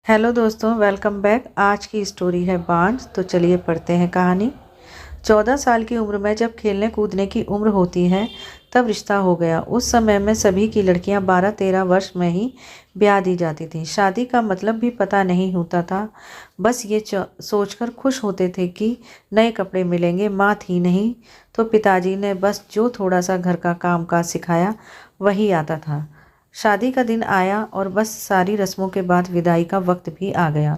Hello दोस्तों, welcome back. आज की स्टोरी है बांझ। तो चलिए पढ़ते हैं कहानी। 14 साल की उम्र में जब खेलने कूदने की उम्र होती है तब रिश्ता हो गया। उस समय में सभी की लड़कियां 12-13 वर्ष में ही ब्याह दी जाती थी। शादी का मतलब भी पता नहीं होता था। बस ये सोचकर खुश होते थे कि नए कपड़े मिलेंगे। माँ थी नहीं तो पिताजी ने बस जो थोड़ा सा घर का काम काज सिखाया वही आता था। शादी का दिन आया और बस सारी रस्मों के बाद विदाई का वक्त भी आ गया।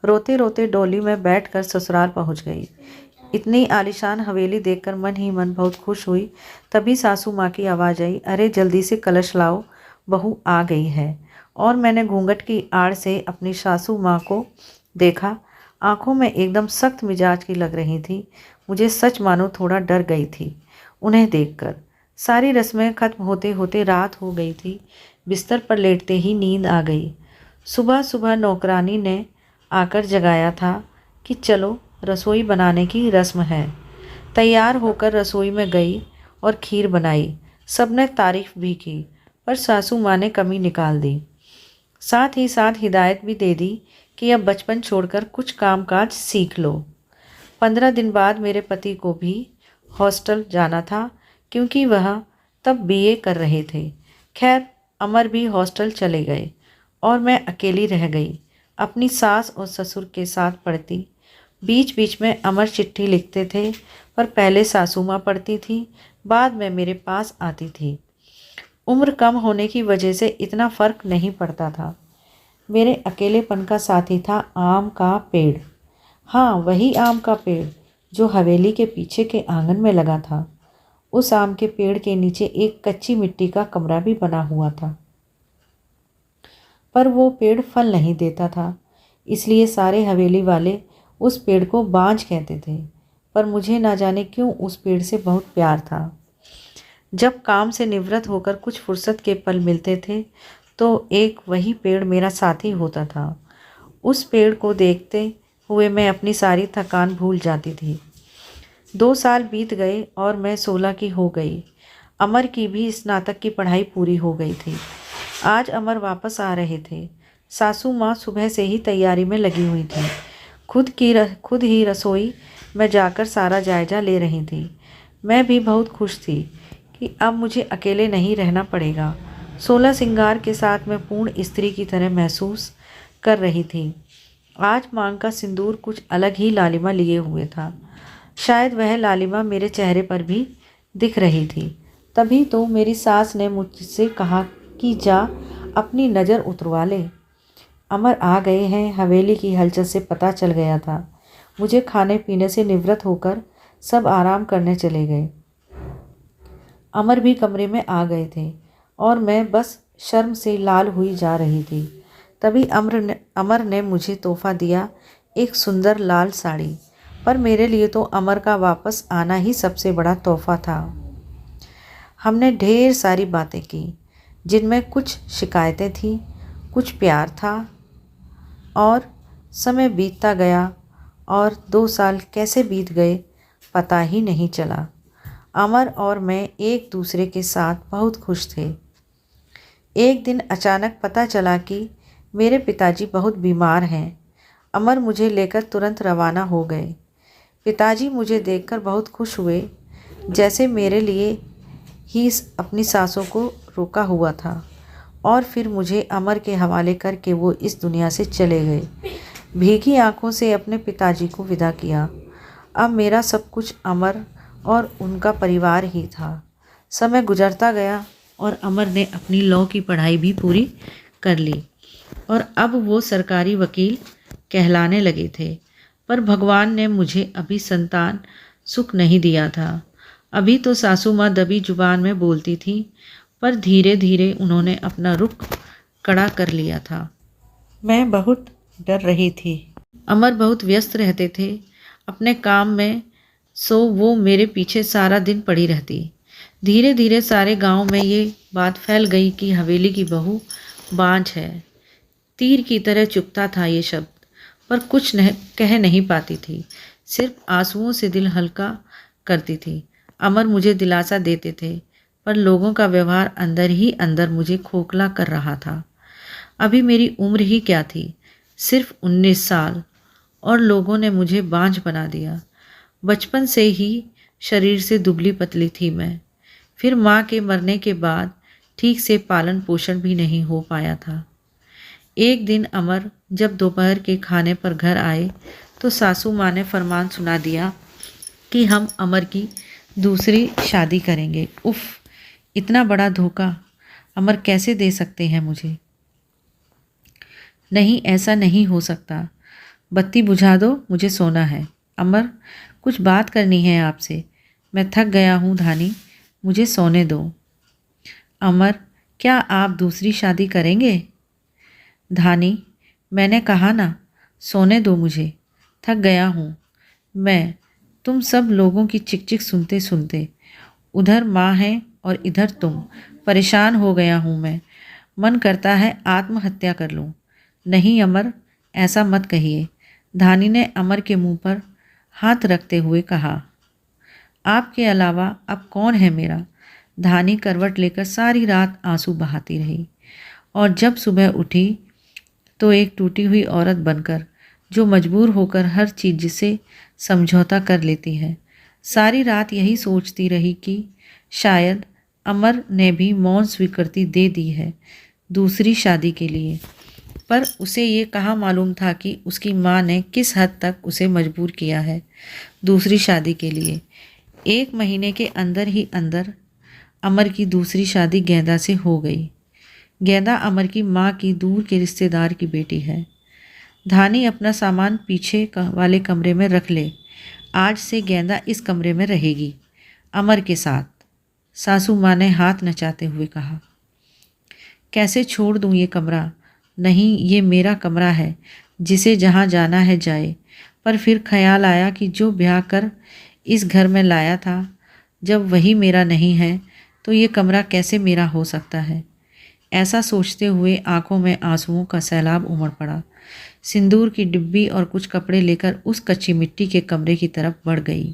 रोते रोते डोली में बैठकर ससुराल पहुंच गई। इतनी आलीशान हवेली देखकर मन ही मन बहुत खुश हुई। तभी सासू माँ की आवाज़ आई, अरे जल्दी से कलश लाओ, बहू आ गई है। और मैंने घूंघट की आड़ से अपनी सासू माँ को देखा। आंखों में एकदम सख्त मिजाज की लग रही थी। मुझे सच मानो थोड़ा डर गई थी उन्हें देखकर। सारी रस्में खत्म होते होते रात हो गई थी। बिस्तर पर लेटते ही नींद आ गई। सुबह सुबह नौकरानी ने आकर जगाया था कि चलो रसोई बनाने की रस्म है। तैयार होकर रसोई में गई और खीर बनाई। सबने तारीफ भी की, पर सासू माँ ने कमी निकाल दी। साथ ही साथ हिदायत भी दे दी कि अब बचपन छोड़कर कुछ काम काज सीख लो। 15 दिन बाद मेरे पति को भी हॉस्टल जाना था, क्योंकि वह तब बीए कर रहे थे। खैर, अमर भी हॉस्टल चले गए और मैं अकेली रह गई। अपनी सास और ससुर के साथ पढ़ती। बीच बीच में अमर चिट्ठी लिखते थे, पर पहले सासू माँ पढ़ती थी, बाद में मेरे पास आती थी। उम्र कम होने की वजह से इतना फर्क नहीं पड़ता था। मेरे अकेलेपन का साथी था आम का पेड़। हाँ, वही आम का पेड़ जो हवेली के पीछे के आंगन में लगा था। उस आम के पेड़ के नीचे एक कच्ची मिट्टी का कमरा भी बना हुआ था, पर वो पेड़ फल नहीं देता था, इसलिए सारे हवेली वाले उस पेड़ को बांझ कहते थे। पर मुझे ना जाने क्यों उस पेड़ से बहुत प्यार था। जब काम से निवृत्त होकर कुछ फुर्सत के पल मिलते थे तो एक वही पेड़ मेरा साथी होता था। उस पेड़ को देखते हुए मैं अपनी सारी थकान भूल जाती थी। 2 साल बीत गए और मैं 16 की हो गई। अमर की भी स्नातक की पढ़ाई पूरी हो गई थी। आज अमर वापस आ रहे थे। सासू माँ सुबह से ही तैयारी में लगी हुई थी। खुद ही रसोई में जाकर सारा जायजा ले रही थी। मैं भी बहुत खुश थी कि अब मुझे अकेले नहीं रहना पड़ेगा। 16 सिंगार के साथ मैं पूर्ण स्त्री की तरह महसूस कर रही थी। आज मांग का सिंदूर कुछ अलग ही लालिमा लिए हुए था। शायद वह लालिमा मेरे चेहरे पर भी दिख रही थी। तभी तो मेरी सास ने मुझसे कहा कि जा अपनी नज़र उतरवा ले। अमर आ गए हैं, हवेली की हलचल से पता चल गया था। मुझे खाने पीने से निवृत्त होकर सब आराम करने चले गए। अमर भी कमरे में आ गए थे और मैं बस शर्म से लाल हुई जा रही थी। तभी अमर ने मुझे तोहफा दिया, एक सुंदर लाल साड़ी। पर मेरे लिए तो अमर का वापस आना ही सबसे बड़ा तोहफा था। हमने ढेर सारी बातें की, जिनमें कुछ शिकायतें थीं, कुछ प्यार था। और समय बीतता गया और 2 साल कैसे बीत गए पता ही नहीं चला। अमर और मैं एक दूसरे के साथ बहुत खुश थे। एक दिन अचानक पता चला कि मेरे पिताजी बहुत बीमार हैं। अमर मुझे लेकर तुरंत रवाना हो गए। पिताजी मुझे देखकर बहुत खुश हुए, जैसे मेरे लिए ही अपनी सांसों को रोका हुआ था। और फिर मुझे अमर के हवाले करके वो इस दुनिया से चले गए। भीगी आंखों से अपने पिताजी को विदा किया। अब मेरा सब कुछ अमर और उनका परिवार ही था। समय गुजरता गया और अमर ने अपनी लॉ की पढ़ाई भी पूरी कर ली और अब वो सरकारी वकील कहलाने लगे थे। पर भगवान ने मुझे अभी संतान सुख नहीं दिया था। अभी तो सासू माँ दबी जुबान में बोलती थी, पर धीरे धीरे उन्होंने अपना रुख कड़ा कर लिया था। मैं बहुत डर रही थी। अमर बहुत व्यस्त रहते थे अपने काम में, सो वो मेरे पीछे सारा दिन पड़ी रहती। धीरे धीरे सारे गांव में ये बात फैल गई कि हवेली की बहू बांझ है। तीर की तरह चुभता था ये शब्द, पर कुछ कह नहीं पाती थी। सिर्फ आंसुओं से दिल हल्का करती थी। अमर मुझे दिलासा देते थे, पर लोगों का व्यवहार अंदर ही अंदर मुझे खोखला कर रहा था। अभी मेरी उम्र ही क्या थी, सिर्फ 19 साल, और लोगों ने मुझे बांझ बना दिया। बचपन से ही शरीर से दुबली पतली थी मैं। फिर माँ के मरने के बाद ठीक से पालन पोषण भी नहीं हो पाया था। एक दिन अमर जब दोपहर के खाने पर घर आए तो सासू माँ ने फरमान सुना दिया कि हम अमर की दूसरी शादी करेंगे। उफ, इतना बड़ा धोखा अमर कैसे दे सकते हैं मुझे? नहीं, ऐसा नहीं हो सकता। बत्ती बुझा दो, मुझे सोना है। अमर, कुछ बात करनी है आपसे। मैं थक गया हूँ धानी, मुझे सोने दो। अमर, क्या आप दूसरी शादी करेंगे? धानी, मैंने कहा ना, सोने दो मुझे, थक गया हूँ मैं तुम सब लोगों की चिक-चिक सुनते सुनते। उधर माँ है और इधर तुम। परेशान हो गया हूँ मैं। मन करता है आत्महत्या कर लूँ। नहीं अमर, ऐसा मत कहिए। धानी ने अमर के मुंह पर हाथ रखते हुए कहा। आपके अलावा अब कौन है मेरा? धानी करवट लेकर सारी रात आंसू बहाती रही और जब सुबह उठी तो एक टूटी हुई औरत बनकर, जो मजबूर होकर हर चीज़ से समझौता कर लेती है। सारी रात यही सोचती रही कि शायद अमर ने भी मौन स्वीकृति दे दी है दूसरी शादी के लिए, पर उसे ये कहाँ मालूम था कि उसकी माँ ने किस हद तक उसे मजबूर किया है दूसरी शादी के लिए। 1 महीने के अंदर ही अंदर अमर की दूसरी शादी गेंदा से हो गई। गेंदा अमर की माँ की दूर के रिश्तेदार की बेटी है। धानी अपना सामान पीछे वाले कमरे में रख ले। आज से गेंदा इस कमरे में रहेगी अमर के साथ, सासू माँ ने हाथ नचाते हुए कहा। कैसे छोड़ दूँ ये कमरा? नहीं, ये मेरा कमरा है, जिसे जहाँ जाना है जाए। पर फिर ख्याल आया कि जो ब्याह कर इस घर में लाया था, जब वही मेरा नहीं है तो ये कमरा कैसे मेरा हो सकता है? ऐसा सोचते हुए आंखों में आंसुओं का सैलाब उमड़ पड़ा। सिंदूर की डिब्बी और कुछ कपड़े लेकर उस कच्ची मिट्टी के कमरे की तरफ बढ़ गई।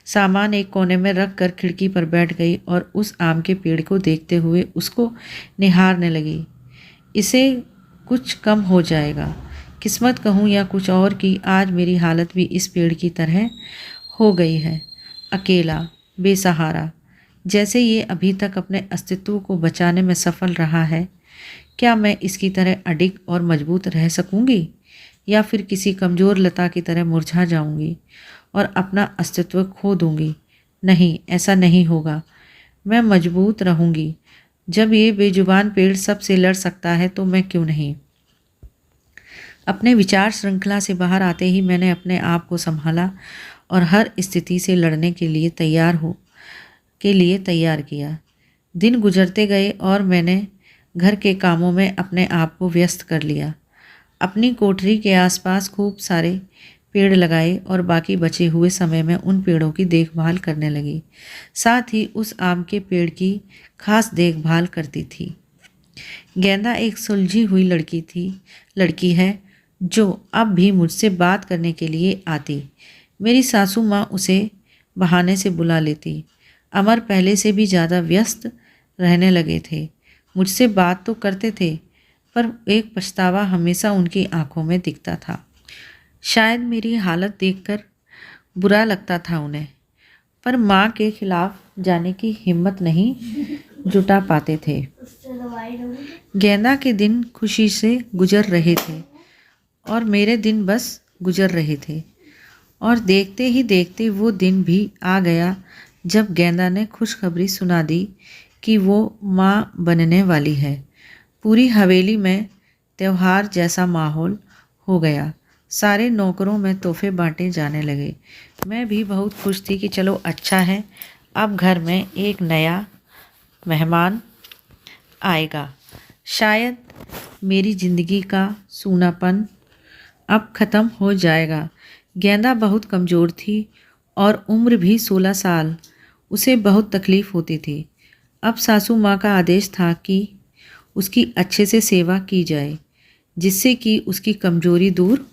सामान एक कोने में रख कर खिड़की पर बैठ गई और उस आम के पेड़ को देखते हुए उसको निहारने लगी। इसे कुछ कम हो जाएगा, किस्मत कहूँ या कुछ और की, आज मेरी हालत भी इस पेड़ की तरह हो गई है। अकेला, बेसहारा, जैसे ये अभी तक अपने अस्तित्व को बचाने में सफल रहा है। क्या मैं इसकी तरह अडिग और मजबूत रह सकूंगी, या फिर किसी कमज़ोर लता की तरह मुरझा जाऊंगी और अपना अस्तित्व खो दूंगी? नहीं, ऐसा नहीं होगा। मैं मजबूत रहूंगी। जब ये बेजुबान पेड़ सबसे लड़ सकता है तो मैं क्यों नहीं? अपने विचार श्रृंखला से बाहर आते ही मैंने अपने आप को संभाला और हर स्थिति से लड़ने के लिए तैयार किया। दिन गुजरते गए और मैंने घर के कामों में अपने आप को व्यस्त कर लिया। अपनी कोठरी के आसपास खूब सारे पेड़ लगाए और बाकी बचे हुए समय में उन पेड़ों की देखभाल करने लगी। साथ ही उस आम के पेड़ की खास देखभाल करती थी। गेंदा एक सुलझी हुई लड़की है जो अब भी मुझसे बात करने के लिए आती। मेरी सासू माँ उसे बहाने से बुला लेती। अमर पहले से भी ज़्यादा व्यस्त रहने लगे थे। मुझसे बात तो करते थे, पर एक पछतावा हमेशा उनकी आंखों में दिखता था। शायद मेरी हालत देखकर बुरा लगता था उन्हें, पर माँ के खिलाफ जाने की हिम्मत नहीं जुटा पाते थे। गेंदा के दिन खुशी से गुजर रहे थे और मेरे दिन बस गुजर रहे थे, और देखते ही देखते वो दिन भी आ गया जब गेंदा ने खुशखबरी सुना दी कि वो माँ बनने वाली है। पूरी हवेली में त्यौहार जैसा माहौल हो गया। सारे नौकरों में तोहफे बांटे जाने लगे। मैं भी बहुत खुश थी कि चलो अच्छा है, अब घर में एक नया मेहमान आएगा। शायद मेरी ज़िंदगी का सूनापन अब ख़त्म हो जाएगा। गेंदा बहुत कमज़ोर थी और उम्र भी 16 साल। उसे बहुत तकलीफ़ होती थी। अब सासू माँ का आदेश था कि उसकी अच्छे से सेवा की जाए, जिससे कि उसकी कमज़ोरी दूर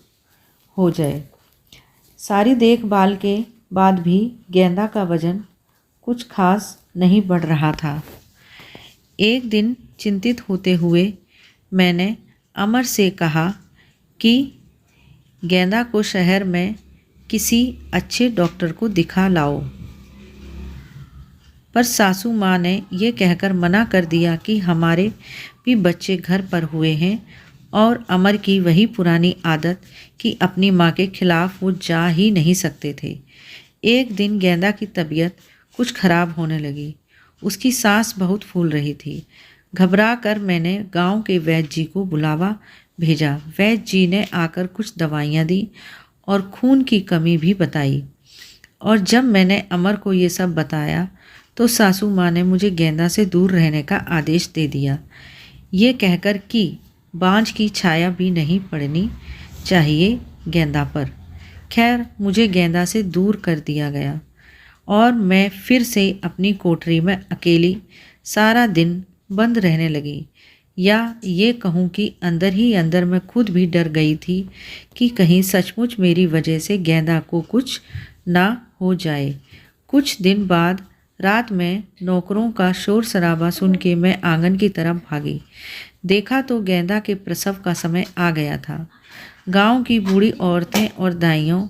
हो जाए। सारी देखभाल के बाद भी गेंदा का वजन कुछ खास नहीं बढ़ रहा था। एक दिन चिंतित होते हुए मैंने अमर से कहा कि गेंदा को शहर में किसी अच्छे डॉक्टर को दिखा लाओ। पर सासू माँ ने ये कहकर मना कर दिया कि हमारे भी बच्चे घर पर हुए हैं और अमर की वही पुरानी आदत कि अपनी माँ के खिलाफ वो जा ही नहीं सकते थे। एक दिन गेंदा की तबीयत कुछ खराब होने लगी। उसकी सांस बहुत फूल रही थी। घबरा कर मैंने गांव के वैद्य जी को बुलावा भेजा। वैद्य जी ने आकर कुछ दवाइयाँ दी और खून की कमी भी बताई। और जब मैंने अमर को ये सब बताया तो सासू माँ ने मुझे गेंदा से दूर रहने का आदेश दे दिया, ये कहकर कि बांझ की छाया भी नहीं पड़नी चाहिए गेंदा पर। खैर, मुझे गेंदा से दूर कर दिया गया और मैं फिर से अपनी कोठरी में अकेली सारा दिन बंद रहने लगी। या ये कहूँ कि अंदर ही अंदर मैं खुद भी डर गई थी कि कहीं सचमुच मेरी वजह से गेंदा को कुछ ना हो जाए। कुछ दिन बाद रात में नौकरों का शोर शराबा सुन के मैं आंगन की तरफ भागी। देखा तो गेंदा के प्रसव का समय आ गया था। गांव की बूढ़ी औरतें और दाइयों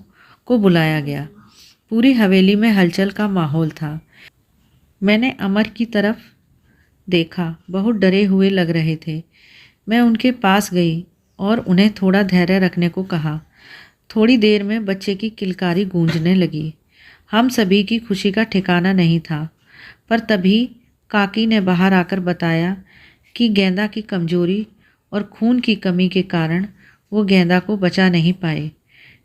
को बुलाया गया। पूरी हवेली में हलचल का माहौल था। मैंने अमर की तरफ देखा, बहुत डरे हुए लग रहे थे। मैं उनके पास गई और उन्हें थोड़ा धैर्य रखने को कहा। थोड़ी देर में बच्चे की किलकारी गूंजने लगी। हम सभी की खुशी का ठिकाना नहीं था। पर तभी काकी ने बाहर आकर बताया कि गेंदा की कमजोरी और खून की कमी के कारण वो गेंदा को बचा नहीं पाए।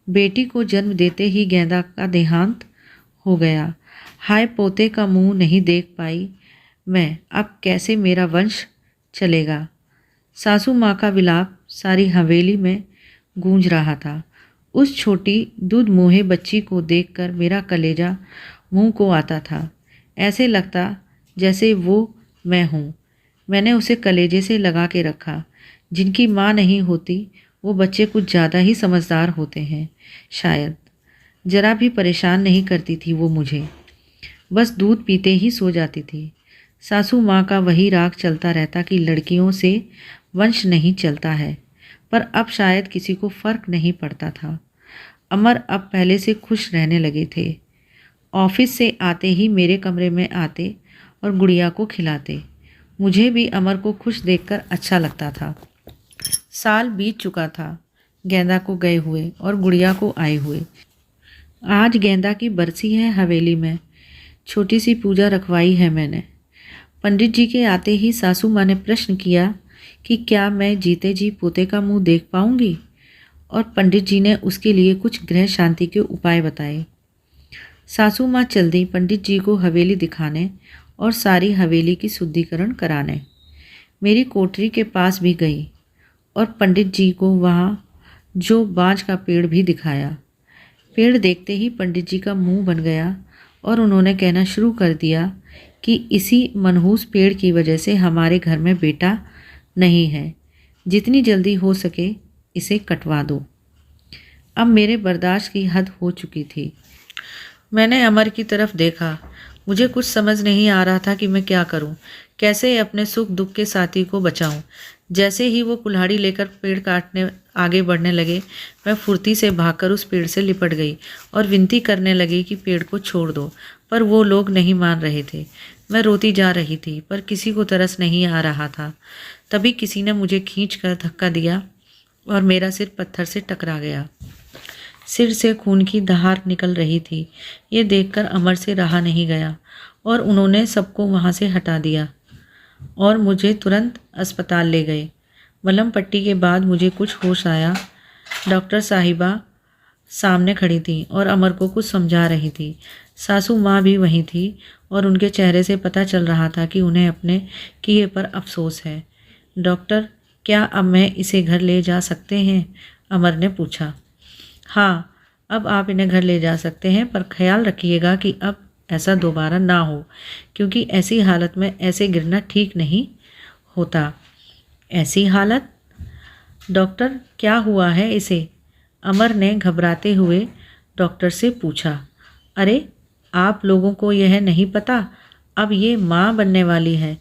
बेटी को जन्म देते ही गेंदा का देहांत हो गया। हाय, पोते का मुंह नहीं देख पाई मैं, अब कैसे मेरा वंश चलेगा। सासू माँ का विलाप सारी हवेली में गूंज रहा था। उस छोटी दूध मुँहे बच्ची को देखकर मेरा कलेजा मुंह को आता था। ऐसे लगता जैसे वो मैं हूँ। मैंने उसे कलेजे से लगा के रखा। जिनकी माँ नहीं होती वो बच्चे कुछ ज़्यादा ही समझदार होते हैं शायद। जरा भी परेशान नहीं करती थी वो मुझे, बस दूध पीते ही सो जाती थी। सासू माँ का वही राग चलता रहता कि लड़कियों से वंश नहीं चलता है, पर अब शायद किसी को फर्क नहीं पड़ता था। अमर अब पहले से खुश रहने लगे थे। ऑफिस से आते ही मेरे कमरे में आते और गुड़िया को खिलाते। मुझे भी अमर को खुश देखकर अच्छा लगता था। साल बीत चुका था गेंदा को गए हुए और गुड़िया को आए हुए। आज गेंदा की बरसी है हवेली में। छोटी सी पूजा रखवाई है मैंने। पंडित जी के आते ही सासू माँ ने प्रश्न किया कि क्या मैं जीते जी पोते का मुंह देख पाऊंगी, और पंडित जी ने उसके लिए कुछ गृह शांति के उपाय बताए। सासू माँ चल दी पंडित जी को हवेली दिखाने और सारी हवेली की शुद्धिकरण कराने। मेरी कोठरी के पास भी गई और पंडित जी को वहाँ जो बांझ का पेड़ भी दिखाया। पेड़ देखते ही पंडित जी का मुंह बन गया और उन्होंने कहना शुरू कर दिया कि इसी मनहूस पेड़ की वजह से हमारे घर में बेटा नहीं है। जितनी जल्दी हो सके इसे कटवा दो। अब मेरे बर्दाश्त की हद हो चुकी थी। मैंने अमर की तरफ देखा। मुझे कुछ समझ नहीं आ रहा था कि मैं क्या करूं, कैसे अपने सुख दुख के साथी को बचाऊं। जैसे ही वो कुल्हाड़ी लेकर पेड़ काटने आगे बढ़ने लगे, मैं फुर्ती से भागकर उस पेड़ से लिपट गई और विनती करने लगी कि पेड़ को छोड़ दो, पर वो लोग नहीं मान रहे थे। मैं रोती जा रही थी, पर किसी को तरस नहीं आ रहा था। तभी किसी ने मुझे खींचकर धक्का दिया और मेरा सिर पत्थर से टकरा गया। सिर से खून की धार निकल रही थी। ये देखकर अमर से रहा नहीं गया और उन्होंने सबको वहाँ से हटा दिया और मुझे तुरंत अस्पताल ले गए। मलहम पट्टी के बाद मुझे कुछ होश आया। डॉक्टर साहिबा सामने खड़ी थी और अमर को कुछ समझा रही थी। सासू माँ भी वहीं थी और उनके चेहरे से पता चल रहा था कि उन्हें अपने किए पर अफसोस है। डॉक्टर, क्या अब मैं इसे घर ले जा सकते हैं? अमर ने पूछा। हाँ, अब आप इन्हें घर ले जा सकते हैं, पर ख्याल रखिएगा कि अब ऐसा दोबारा ना हो, क्योंकि ऐसी हालत में ऐसे गिरना ठीक नहीं होता। ऐसी हालत? डॉक्टर, क्या हुआ है इसे? अमर ने घबराते हुए डॉक्टर से पूछा। अरे, आप लोगों को यह नहीं पता? अब ये माँ बनने वाली है,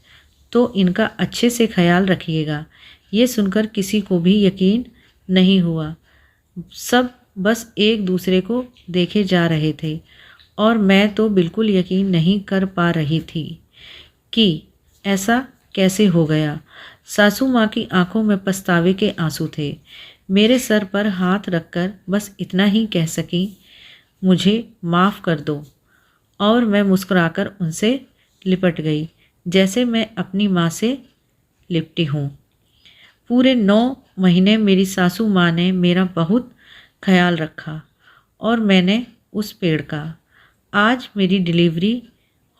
तो इनका अच्छे से ख्याल रखिएगा। ये सुनकर किसी को भी यकीन नहीं हुआ। सब बस एक दूसरे को देखे जा रहे थे और मैं तो बिल्कुल यकीन नहीं कर पा रही थी कि ऐसा कैसे हो गया। सासू माँ की आंखों में पछतावे के आंसू थे। मेरे सर पर हाथ रखकर बस इतना ही कह सकी, मुझे माफ़ कर दो। और मैं मुस्कुराकर उनसे लिपट गई, जैसे मैं अपनी माँ से लिपटी हूँ। पूरे 9 महीने मेरी सासू माँ ने मेरा बहुत ख्याल रखा और मैंने उस पेड़ का। आज मेरी डिलीवरी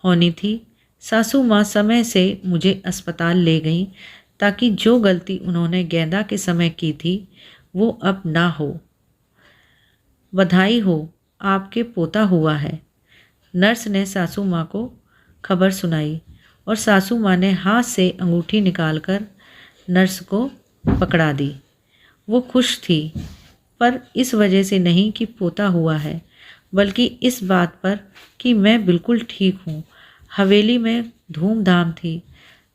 होनी थी। सासू माँ समय से मुझे अस्पताल ले गईं ताकि जो गलती उन्होंने गेंदा के समय की थी वो अब ना हो। बधाई हो, आपके पोता हुआ है। नर्स ने सासू माँ को खबर सुनाई और सासू माँ ने हाथ से अंगूठी निकालकर नर्स को पकड़ा दी। वो खुश थी, पर इस वजह से नहीं कि पोता हुआ है, बल्कि इस बात पर कि मैं बिल्कुल ठीक हूँ। हवेली में धूमधाम थी।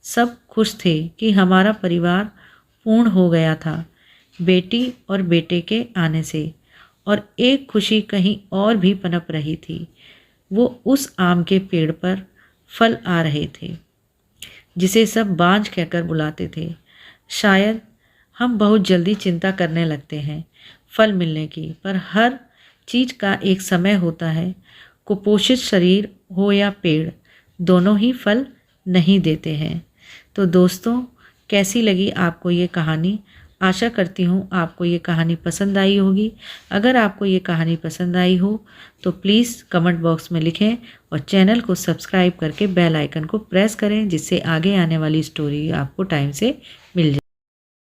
सब खुश थे कि हमारा परिवार पूर्ण हो गया था बेटी और बेटे के आने से। और एक खुशी कहीं और भी पनप रही थी। वो उस आम के पेड़ पर फल आ रहे थे जिसे सब बांझ कहकर बुलाते थे। शायद हम बहुत जल्दी चिंता करने लगते हैं फल मिलने की, पर हर चीज़ का एक समय होता है। कुपोषित शरीर हो या पेड़, दोनों ही फल नहीं देते हैं। तो दोस्तों, कैसी लगी आपको ये कहानी? आशा करती हूँ आपको ये कहानी पसंद आई होगी। अगर आपको ये कहानी पसंद आई हो तो प्लीज़ कमेंट बॉक्स में लिखें और चैनल को सब्सक्राइब करके बेल आइकन को प्रेस करें, जिससे आगे आने वाली स्टोरी आपको टाइम से मिल जाए।